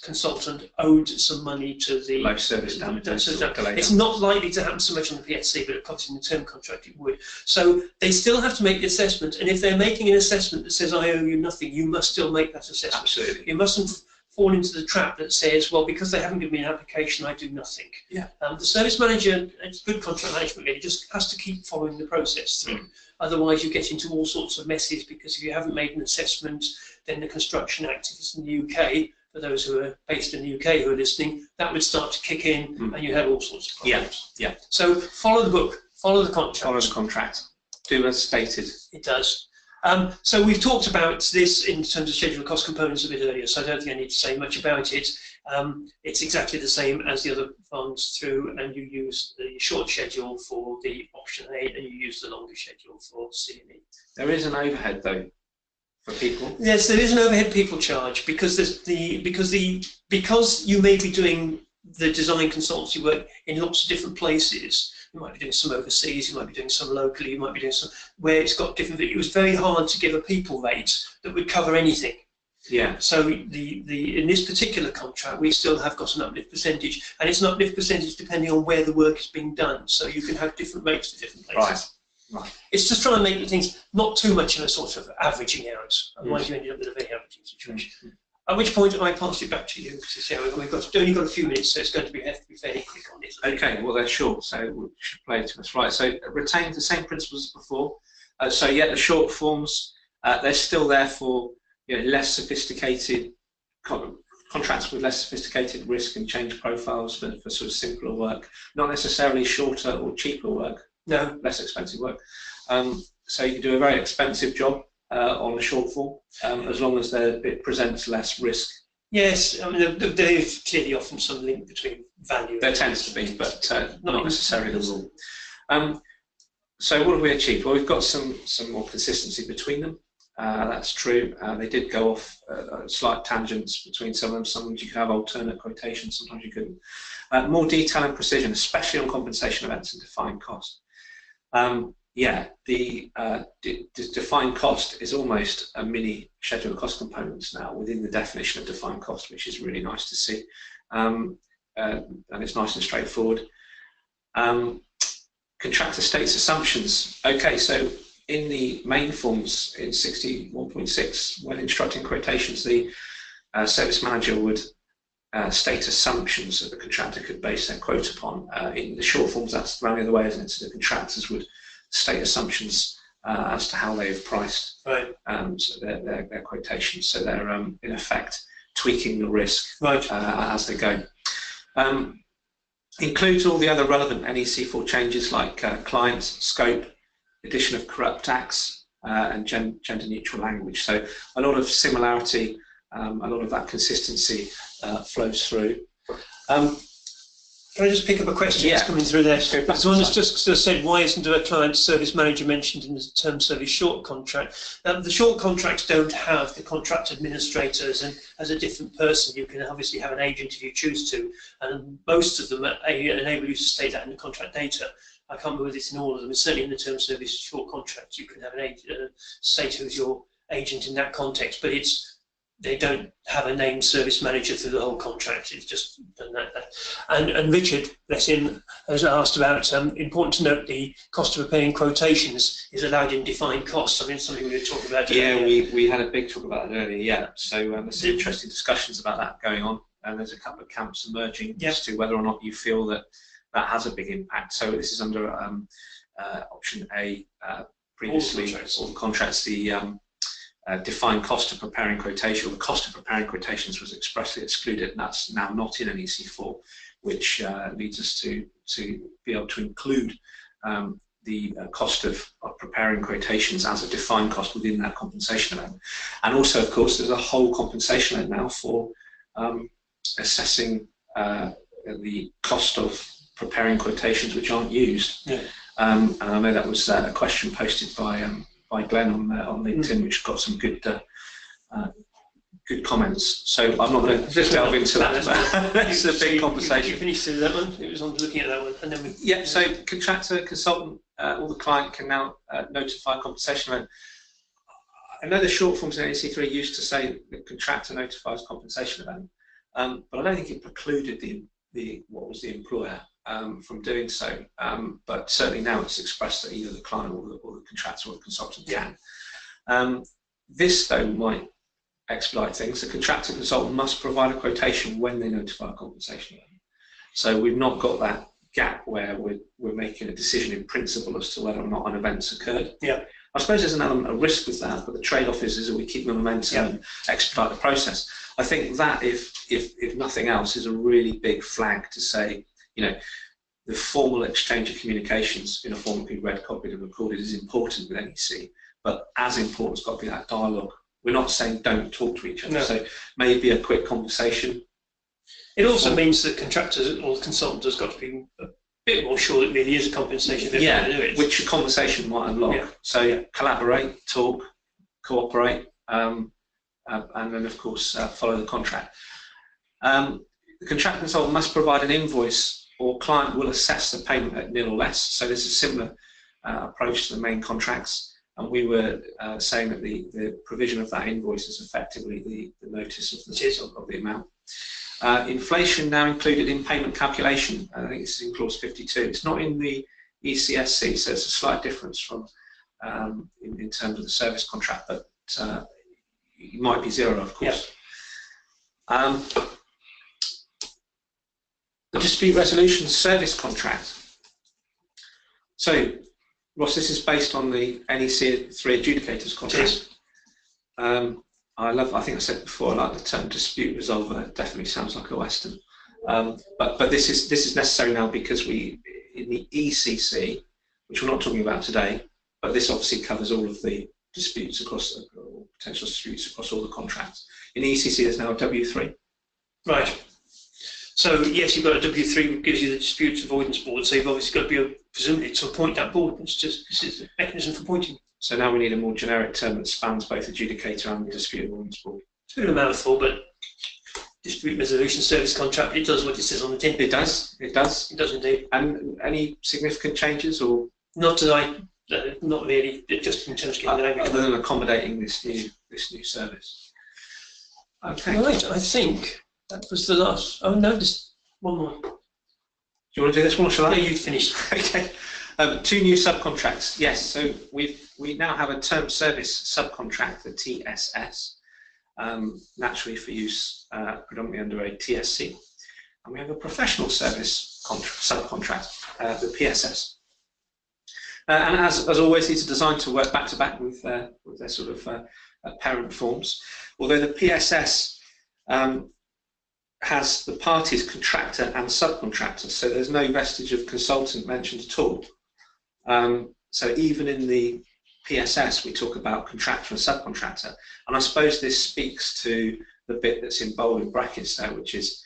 consultant owed some money to the low service damage. It's not likely to happen so much on the PSC, but perhaps in the term contract it would. So they still have to make the assessment, and if they're making an assessment that says I owe you nothing, you must still make that assessment. Absolutely. You mustn't fall into the trap that says, well, because they haven't given me an application, I do nothing. Yeah. The service manager, it's good contract management, really, just has to keep following the process through. Otherwise, you get into all sorts of messes, because if you haven't made an assessment, then the Construction Act, if it's in the UK, for those who are based in the UK who are listening, that would start to kick in, and you have all sorts of problems. Yeah. So follow the book, follow the contract. Follow the contract. Do as stated. It does. So we've talked about this in terms of schedule cost components a bit earlier, so I don't think I need to say much about it. It's exactly the same as the other funds through, and you use the short schedule for the option A, and you use the longer schedule for C and E. There is an overhead, though, for people? Yes, there is an overhead people charge because because you may be doing the design consultancy work in lots of different places. You might be doing some overseas, you might be doing some locally, you might be doing some where it's got different. It was very hard to give a people rate that would cover anything. Yeah. So in this particular contract, we still have got an uplift percentage, and it's an uplift percentage depending on where the work is being done. So you can have different rates for different places. Right. It's just trying to make things not too much of a sort of averaging out, otherwise you end up with a very averaging situation. At which point I pass it back to you, because we've only got a few minutes, so it's going to have to be fairly quick on this. Okay, well they're short, so we should play to us. Right, so retain the same principles as before. So yeah, the short forms, they're still there for less sophisticated contracts with less sophisticated risk and change profiles for sort of simpler work, not necessarily shorter or cheaper work. No, less expensive work. So you can do a very expensive job on a short form, as long as it presents less risk. Yes, I mean there is clearly often some link between value. There tends to be, but not necessarily the rule. So what have we achieved? Well, we've got some more consistency between them. That's true. They did go off slight tangents between some of them. Sometimes you could have alternate quotations, sometimes you couldn't. More detail and precision, especially on compensation events and defined cost. Yeah, the defined cost is almost a mini schedule of cost components now within the definition of defined cost, which is really nice to see. And it's nice and straightforward. Contractor states assumptions. Okay, so in the main forms in 61.6, when instructing quotations, the service manager would state assumptions that the contractor could base their quote upon. In the short forms, that's the other way, isn't it? So the contractors would state assumptions as to how they've priced their quotations. So they're in effect tweaking the risk as they go. Includes all the other relevant NEC4 changes like clients, scope, addition of corrupt acts, and gender neutral language. So a lot of similarity, a lot of that consistency flows through. Can I just pick up a question that's coming through there? There's one that's just sort of said, why isn't a client service manager mentioned in the term service short contract? The short contracts don't have the contract administrators, and as a different person you can obviously have an agent if you choose to, and most of them enable you to state that in the contract data. I can't remember this in all of them, and certainly in the term service short contract you can have an agent, state who's your agent in that context, but they don't have a named service manager through the whole contract. It's just done that. And Richard, bless him, has asked about important to note the cost of preparing quotations is allowed in defined costs. I mean, something we were talking about earlier. Yeah, we had a big talk about that earlier. Yeah, so there's some interesting discussions about that going on, and there's a couple of camps emerging as to whether or not you feel that has a big impact. So this is under option A. Previously, all the contracts, the defined cost of preparing quotation, or the cost of preparing quotations was expressly excluded, and that's now not in NEC4, which leads us to be able to include the cost of preparing quotations as a defined cost within that compensation element. And also, of course, there's a whole compensation element now for assessing the cost of preparing quotations which aren't used. Yeah. And I know that was a question posted by Glenn on LinkedIn, which got some good comments. So I'm not going to delve into that. It's a big conversation. You finished that one. It was on looking at that one, and then yeah. So contractor, consultant, or the client can now notify compensation event. I know the short forms in NEC3 used to say the contractor notifies compensation event, but I don't think it precluded what was the employer from doing so, but certainly now it's expressed that either the client or the contractor or the consultant can. This though might expedite things. The contractor consultant must provide a quotation when they notify a compensation event. So we've not got that gap where we're making a decision in principle as to whether or not an event's occurred. Yeah. I suppose there's an element of risk with that, but the trade-off is that we keep the momentum and expedite the process. I think that, if nothing else, is a really big flag to say, the formal exchange of communications in a form that can be read, copied and recorded is important with NEC, but as important has got to be that dialogue. We're not saying don't talk to each other, so maybe a quick conversation. It also means that contractors or consultants has got to be a bit more sure that it really is a compensation. Yeah, which a conversation might unlock. Yeah. So collaborate, talk, cooperate, and then of course follow the contract. The contract consultant must provide an invoice, or client will assess the payment at nil or less. So there's a similar approach to the main contracts, and we were saying that the provision of that invoice is effectively the notice of the amount. Inflation now included in payment calculation. I think this is in clause 52. It's not in the ECSC, so it's a slight difference from in terms of the service contract, but it might be zero, of course. Yep. The dispute resolution service contract. So, Ross, this is based on the NEC4 adjudicators contract. I think I said before, I like the term dispute resolver. It definitely sounds like a Western. But this is necessary now because in the ECC, which we're not talking about today, but this obviously covers all of the disputes across, potential disputes across all the contracts. In the ECC, there's now a W3. Right. So yes, you've got a W3 which gives you the disputes avoidance board. So you've obviously got to be able, presumably, to appoint that board. This is the mechanism for appointing. So now we need a more generic term that spans both adjudicator and the dispute avoidance board. It's a bit of a mouthful, but dispute resolution service contract, it does what it says on the tin. It does. It does. It does indeed. And any significant changes, or not really, just in terms of getting the language. Other than accommodating this new service. Okay. Right. I think that was the last. Oh no, there's one more. Do you want to do this one, or shall I? Yeah, you finished. Okay. 2 new subcontracts. Yes. So we now have a term service subcontract, the TSS, naturally for use predominantly under a TSC, and we have a professional service subcontract, the PSS. And as always, these are designed to work back to back with their sort of parent forms. Although the PSS has the parties contractor and subcontractor, so there's no vestige of consultant mentioned at all. So even in the PSS, we talk about contractor and subcontractor, and I suppose this speaks to the bit that's in bold in brackets there, which is,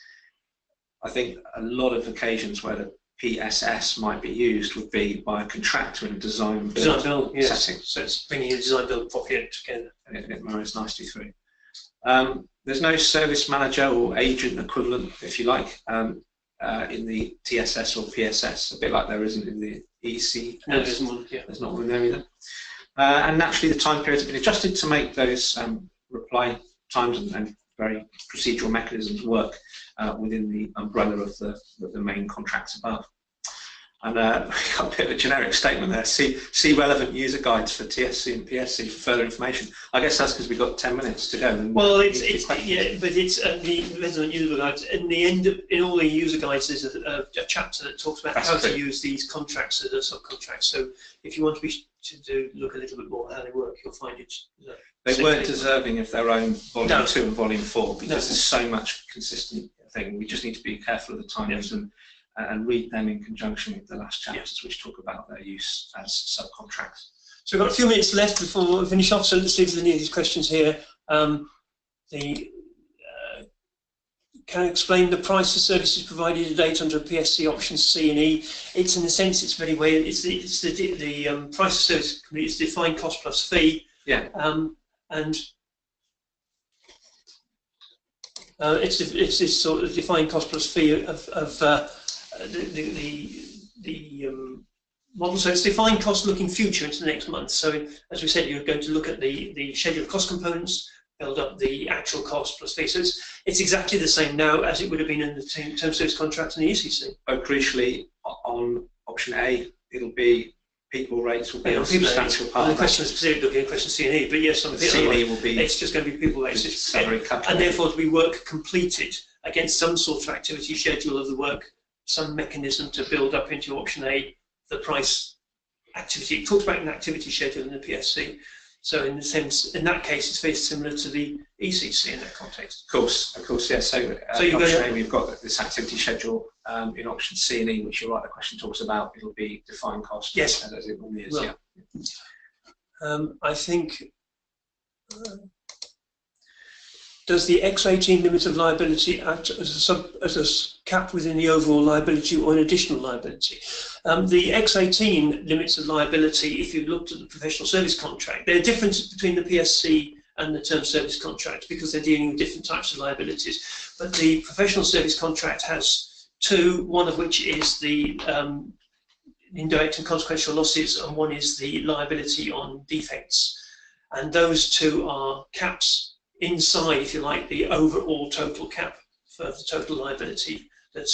I think, a lot of occasions where the PSS might be used would be by a contractor in a design build yes. setting. So it's bringing a design build properly together. And it marries nicely through. There's no service manager or agent equivalent, if you like, in the TSS or PSS, a bit like there isn't in the EC. No, there isn't one. Yeah. There's not one there either. And naturally, the time periods have been adjusted to make those reply times and very procedural mechanisms work within the umbrella of the main contracts above. And we got a bit of a generic statement there. See relevant user guides for TSC and PSC for further information. I guess that's because we've got 10 minutes to go. Well, but it's the relevant user guides. In the end, in all the user guides, there's a chapter that talks about how to use these contracts as a subcontract. So if you want to look a little bit more at how they work, you'll find it. They weren't deserving of their own Volume 2 and Volume 4 because there's so much consistent thing. We just need to be careful of the timings and read them in conjunction with the last chapters, which talk about their use as subcontracts. So we've got a few minutes left before we finish off, so let's see if there's any of these questions here. Can I explain the price of services provided to date under PSC options C and E? It's in a sense, it's very weird. It's the price of service, it's defined cost plus fee. Yeah. And it's this sort of defined cost plus fee of the model. So it's defined cost looking future into the next month. So as we said, you're going to look at the schedule of cost components, build up the actual cost plus fee. So it's exactly the same now as it would have been in the term service contract and the ECC. But crucially, on option A, it'll be people rates will be a substantial part. The question is specifically looking at question C and E, but yes, on the C and E will be. It's just going to be people rates. Salary cut. And therefore, to be work completed against some sort of activity schedule of the work, some mechanism to build up into option A the price activity. It talks about an activity schedule in the PSC. So in the sense, in that case, it's very similar to the ECC in that context. Of course, yeah. So in option A, we've got this activity schedule. In option C and E, which you're right, the question talks about, it'll be defined cost. Yes. As it normally is, well, yeah. I think, does the X18 limit of liability act as a cap within the overall liability or an additional liability? The X18 limits of liability, if you looked at the professional service contract, there are differences between the PSC and the term service contract, because they're dealing with different types of liabilities. But the professional service contract has two, one of which is the indirect and consequential losses, and one is the liability on defects. And those two are caps inside, if you like, the overall total cap for the total liability that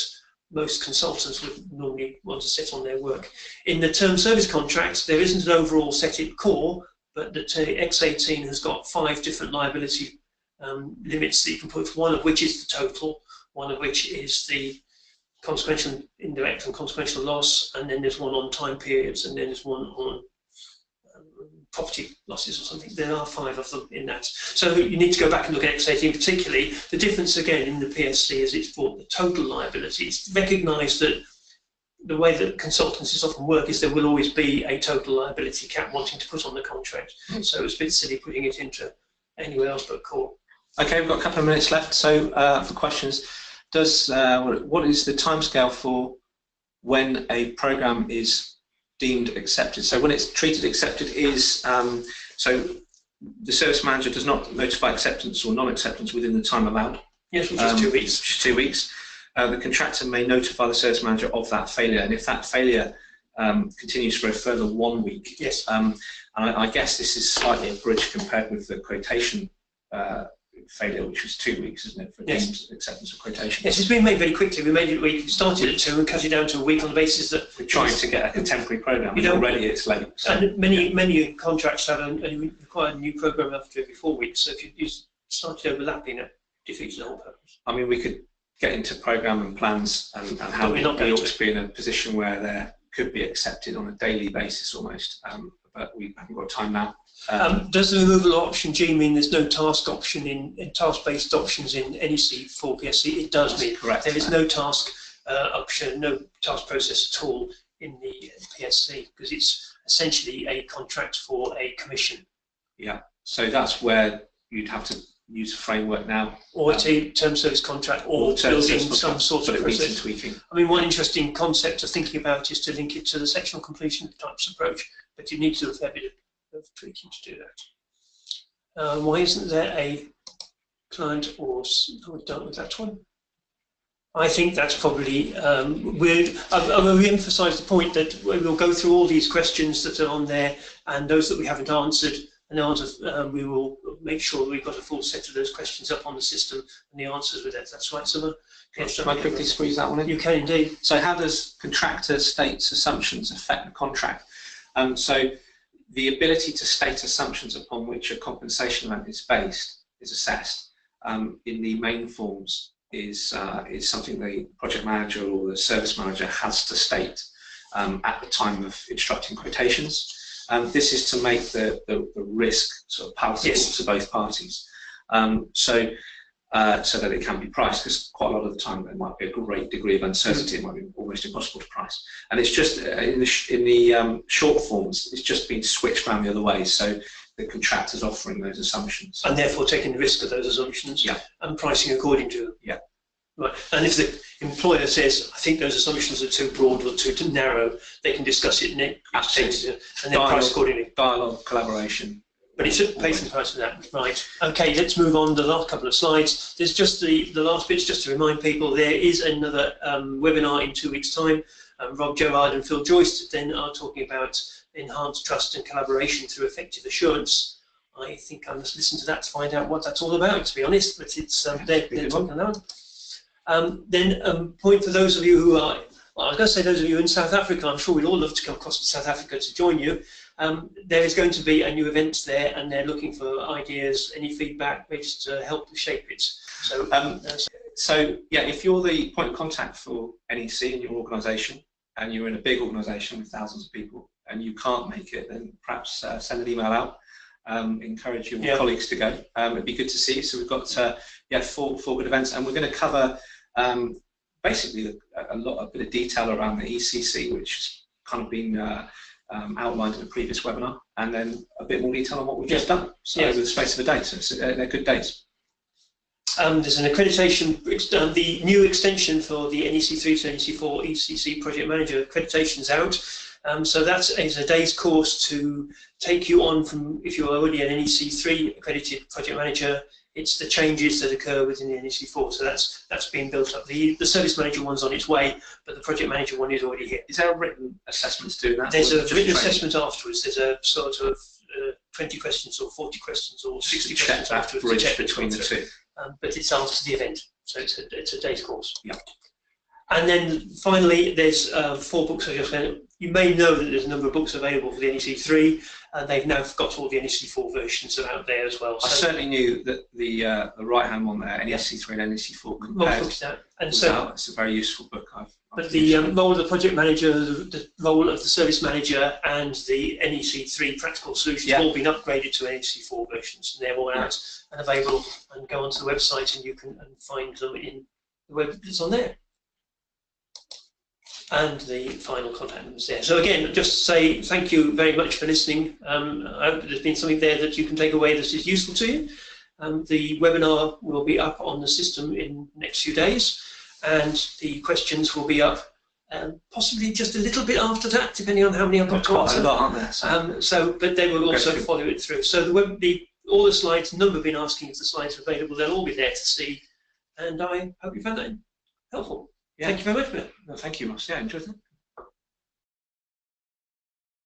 most consultants would normally want to set on their work. In the term service contracts, there isn't an overall set it core, but the X18 has got 5 different liability limits that you can put, one of which is the total, one of which is the consequential, indirect and consequential loss, and then there's one on time periods, and then there's one on property losses or something. There are 5 of them in that. So you need to go back and look at X18 particularly. The difference again in the PSC is it's for the total liability. It's recognised that the way that consultancies often work is there will always be a total liability cap wanting to put on the contract. So it's a bit silly putting it into anywhere else but core. Okay, we've got a couple of minutes left. So for questions, what is the timescale for when a programme is deemed accepted? So when it's treated accepted is, so the service manager does not notify acceptance or non-acceptance within the time allowed. Yes, which is 2 weeks. Which is 2 weeks. The contractor may notify the service manager of that failure, and if that failure continues for a further 1 week, yes. And I guess this is slightly abridged compared with the quotation failure, which was 2 weeks, isn't it, for yes. acceptance of quotation? Yes, it's been made very quickly. We started at 2 and cut it down to a week on the basis that we're trying to get a contemporary programme, and already it's late. So. And many contracts have require a new programme after every 4 weeks. So if you started overlapping, it defeats the whole purpose. I mean, we could get into programme and plans and how we ought to be in a position where there could be accepted on a daily basis almost, but we haven't got time now. Does the removal of option G mean there's no task option in task-based options in NEC4 PSC? It does mean correct. There is no task option, no task process at all in the PSC, because it's essentially a contract for a commission. Yeah, so that's where you'd have to use a framework now. Or it's a term service contract, or building some sort of process. Tweaking. I mean, one interesting concept of thinking about is to link it to the sectional completion types approach, but you need to do a fair bit of tweaking to do that. Why isn't there a client or we've done with that one? I think that's probably weird. I will re-emphasise the point that we'll go through all these questions that are on there, and those that we haven't answered, and we will make sure we've got a full set of those questions up on the system and the answers with it. That's right, Summer. Can I quickly squeeze that one in? You can indeed. So how does contractor states assumptions affect the contract? So the ability to state assumptions upon which a compensation event is based is assessed in the main forms is something the project manager or the service manager has to state at the time of instructing quotations. This is to make the risk sort of palatable to both parties, so that it can be priced, because quite a lot of the time there might be a great degree of uncertainty. It might be almost impossible to price, and it's just in the short forms, it's just been switched around the other way, so the contractor's offering those assumptions and therefore taking the risk of those assumptions and pricing according to them. Yeah. Right. And if the employer says, I think those assumptions are too broad or too narrow, they can discuss it and then price accordingly. Dialogue, collaboration. But it should pay some price for that. Right. Okay, let's move on to the last couple of slides. There's just the last bits, just to remind people, there is another webinar in 2 weeks' time. Rob Gerard and Phil Joyce then are talking about enhanced trust and collaboration through effective assurance. I think I must listen to that to find out what that's all about, to be honest, but it's they're talking about that. Point for those of you who are, well, I was going to say those of you in South Africa, I'm sure we'd all love to come across to South Africa to join you. There is going to be a new event there, and they're looking for ideas, any feedback, maybe just to help shape it. So, yeah, if you're the point of contact for NEC in your organisation, and you're in a big organisation with thousands of people, and you can't make it, then perhaps send an email out. Encourage your colleagues to go. It'd be good to see you. So we've got four good events, and we're going to cover basically a bit of detail around the ECC, which has kind of been outlined in a previous webinar, and then a bit more detail on what we've just done. So over the space of a day, so they're good days. There's an accreditation, the new extension for the NEC3 to NEC4 ECC project manager accreditation is out. So that is a day's course to take you on from, if you're already an NEC3 accredited project manager, it's the changes that occur within the NEC4. So that's being built up. The service manager one's on its way, but the project manager one is already here. Is there a written assessment to do that? There's a written assessment afterwards. There's a sort of 20 questions or 40 questions or 60 questions afterwards. To check between the two. But it's after the event, so it's a day's course. Yeah. And then finally, there's 4 books. You may know that there's a number of books available for the NEC3, and they've now got all the NEC4 versions are out there as well. I certainly knew that the right-hand one there, NEC3 and NEC4 compared. And so it's a very useful book. But the role of the project manager, the role of the service manager, and the NEC3 practical solutions have all been upgraded to NEC4 versions, and they're all out and available. And go onto the website, and you can find them in the web that's on there. And the final contact numbers there. So again, just to say thank you very much for listening. I hope there's been something there that you can take away that is useful to you. The webinar will be up on the system in the next few days, and the questions will be up possibly just a little bit after that, depending on how many I've got to answer. But they will also follow it through. So all the slides, a number have been asking if the slides are available. They'll all be there to see, and I hope you found that helpful. Yeah. Thank you very much, Bill. No, thank you, Ross. Yeah, enjoyed it.